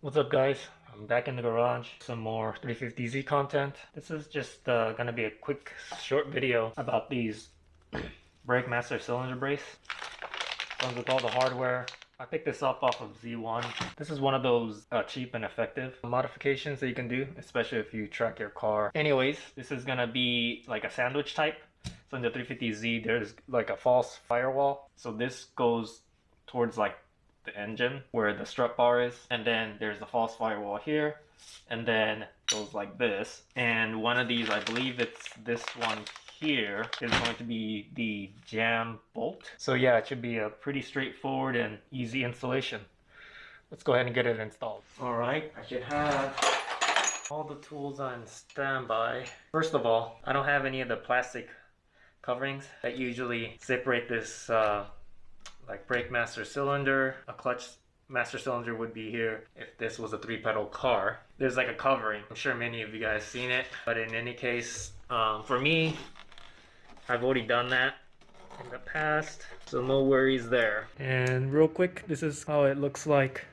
What's up, guys? I'm back in the garage. Some more 350Z content. This is just gonna be a quick short video about these Brake Master cylinder brace. Comes with all the hardware. I picked this up off of Z1. This is one of those cheap and effective modifications that you can do, especially if you track your car. Anyways, this is gonna be like a sandwich type. So in the 350Z, there's like a false firewall. So this goes towards like the engine where the strut bar is, and then there's the false firewall here, and then goes like this. And one of these, I believe it's this one here, is going to be the jam bolt. So yeah, it should be a pretty straightforward and easy installation. Let's go ahead and get it installed. All right, I should have all the tools on standby. First of all, I don't have any of the plastic coverings that usually separate this like brake master cylinder. A clutch master cylinder would be here if this was a 3-pedal car. There's like a covering. I'm sure many of you guys seen it, but in any case, for me, I've already done that in the past, so no worries there. And real quick, this is how it looks like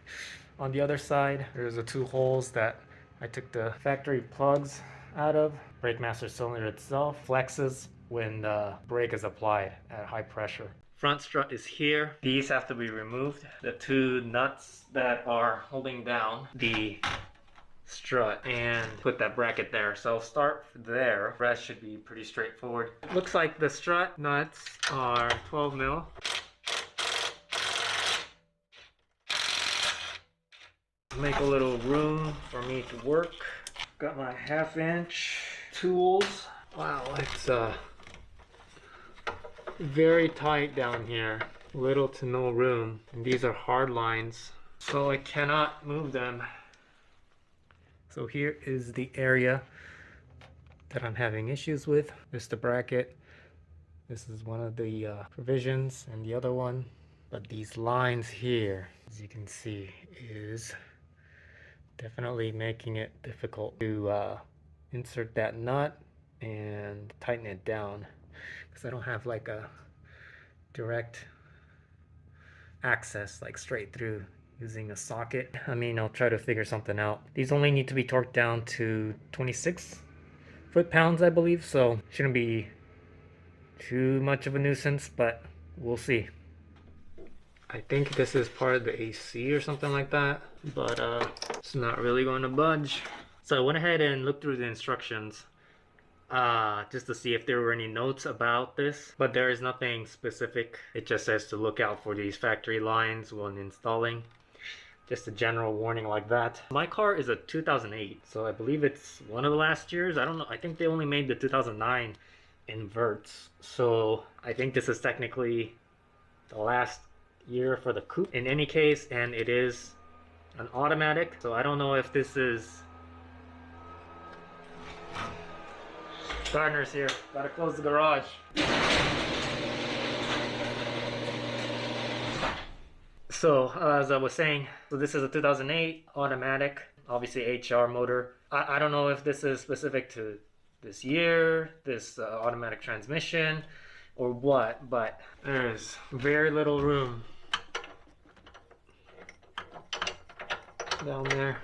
on the other side. There's the 2 holes that I took the factory plugs out of. Brake master cylinder itself flexes when the brake is applied at high pressure. Front strut is here. These have to be removed. The 2 nuts that are holding down the strut, and put that bracket there. So I'll start there. The rest should be pretty straightforward. Looks like the strut nuts are 12 mil. Make a little room for me to work. Got my 1/2-inch tools. Wow, it's very tight down here, little to no room, and these are hard lines, so I cannot move them. So here is the area that I'm having issues with. This is the bracket. This is one of the provisions, and the other one. But these lines here, as you can see, is definitely making it difficult to insert that nut and tighten it down, because I don't have like a direct access like straight through using a socket. I mean, I'll try to figure something out. These only need to be torqued down to 26 foot-pounds, I believe, so shouldn't be too much of a nuisance, but we'll see. I think this is part of the AC or something like that, but it's not really going to budge. So I went ahead and looked through the instructions just to see if there were any notes about this, but there is nothing specific. It just says to look out for these factory lines when installing. Just a general warning like that. My car is a 2008, so I believe it's one of the last years. I don't know. I think they only made the 2009 inverts, so I think this is technically the last year for the coupe in any case, and it is an automatic, so I don't know if this is... Gardener's here. Gotta close the garage. So, as I was saying, so this is a 2008 automatic, obviously HR motor. I don't know if this is specific to this year, this automatic transmission, or what, but there's very little room down there.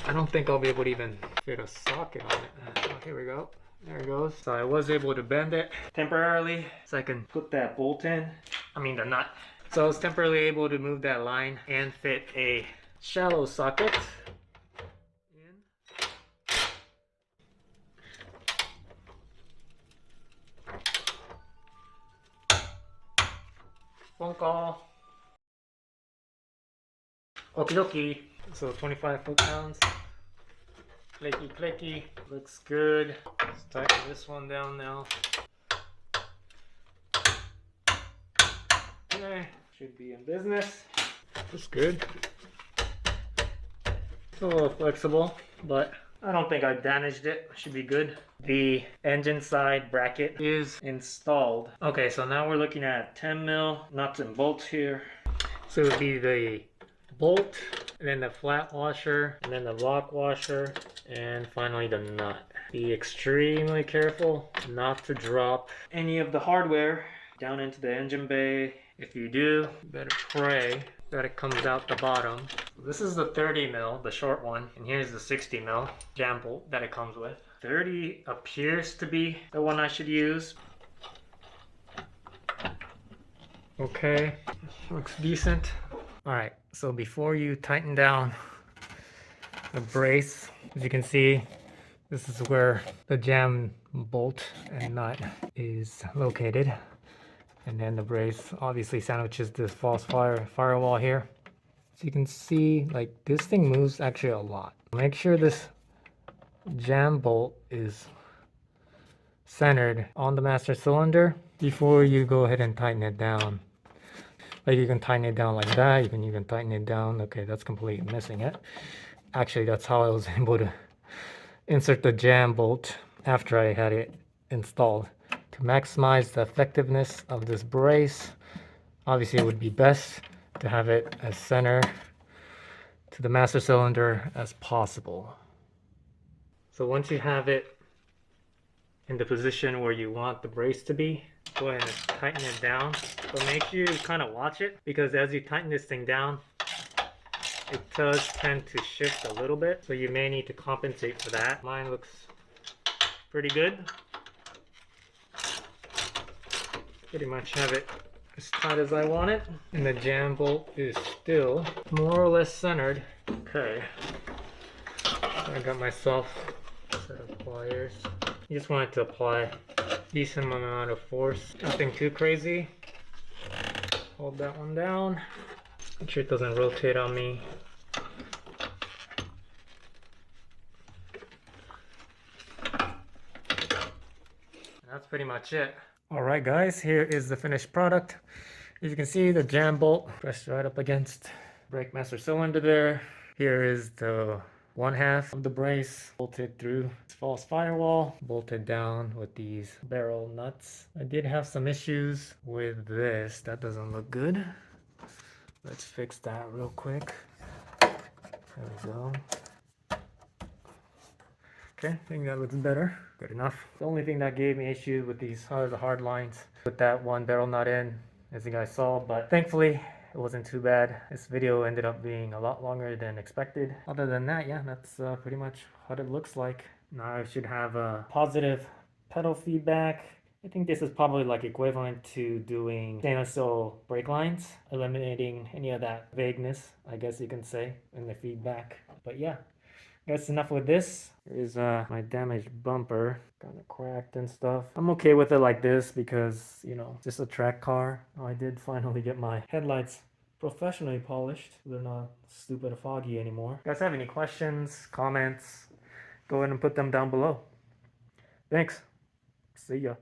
I don't think I'll be able to even fit a socket on it. Oh, here we go. There it goes. So I was able to bend it temporarily so I can put that bolt in. I mean the nut. So I was temporarily able to move that line and fit a shallow socket in. Phone call. Okie dokie. So 25 foot-pounds. Clicky clicky. Looks good. Let's tighten this one down now. Okay. Should be in business. Looks good. It's a little flexible, but I don't think I damaged it. Should be good. The engine side bracket is installed. Okay, so now we're looking at 10 mil nuts and bolts here. So it would be the bolt, and then the flat washer, and then the lock washer, and finally the nut. Be extremely careful not to drop any of the hardware down into the engine bay. If you do, better pray that it comes out the bottom. This is the 30 mil, the short one, and here's the 60 mil jam bolt that it comes with. 30 appears to be the one I should use. Okay, looks decent. All right, so before you tighten down the brace, as you can see, this is where the jam bolt and nut is located. And then the brace obviously sandwiches this false firewall here. So you can see, like, this thing moves actually a lot. Make sure this jam bolt is centered on the master cylinder before you go ahead and tighten it down. Like, you can tighten it down like that, you can even tighten it down. Okay, that's completely missing it. Actually, that's how I was able to insert the jam bolt after I had it installed. To maximize the effectiveness of this brace, obviously it would be best to have it as center to the master cylinder as possible. So once you have it in the position where you want the brace to be, go ahead and tighten it down. But make sure you kind of watch it, because as you tighten this thing down, it does tend to shift a little bit. So you may need to compensate for that. Mine looks pretty good. Pretty much have it as tight as I want it. And the jam bolt is still more or less centered. Okay. I got myself a set of pliers. You just wanted to apply a decent amount of force. Nothing too crazy. Hold that one down. Make sure it doesn't rotate on me. And that's pretty much it. Alright guys, here is the finished product. As you can see, the jam bolt pressed right up against brake master cylinder there. Here is the one half of the brace bolted through this false firewall, bolted down with these barrel nuts. I did have some issues with this. That doesn't look good. Let's fix that real quick. There we go. Okay, I think that looks better. Good enough. The only thing that gave me issues with these are the hard lines with that one barrel nut in, as you guys saw, but thankfully it wasn't too bad. This video ended up being a lot longer than expected. Other than that, yeah, that's pretty much what it looks like. Now I should have a positive pedal feedback. I think this is probably like equivalent to doing stainless steel brake lines, eliminating any of that vagueness, I guess you can say, in the feedback. But yeah, that's enough with this. Here's my damaged bumper, kind of cracked and stuff. I'm okay with it like this because, you know, just a track car. I did finally get my headlights professionally polished. They're not stupid or foggy anymore. If you guys have any questions, comments, go ahead and put them down below. Thanks. See ya.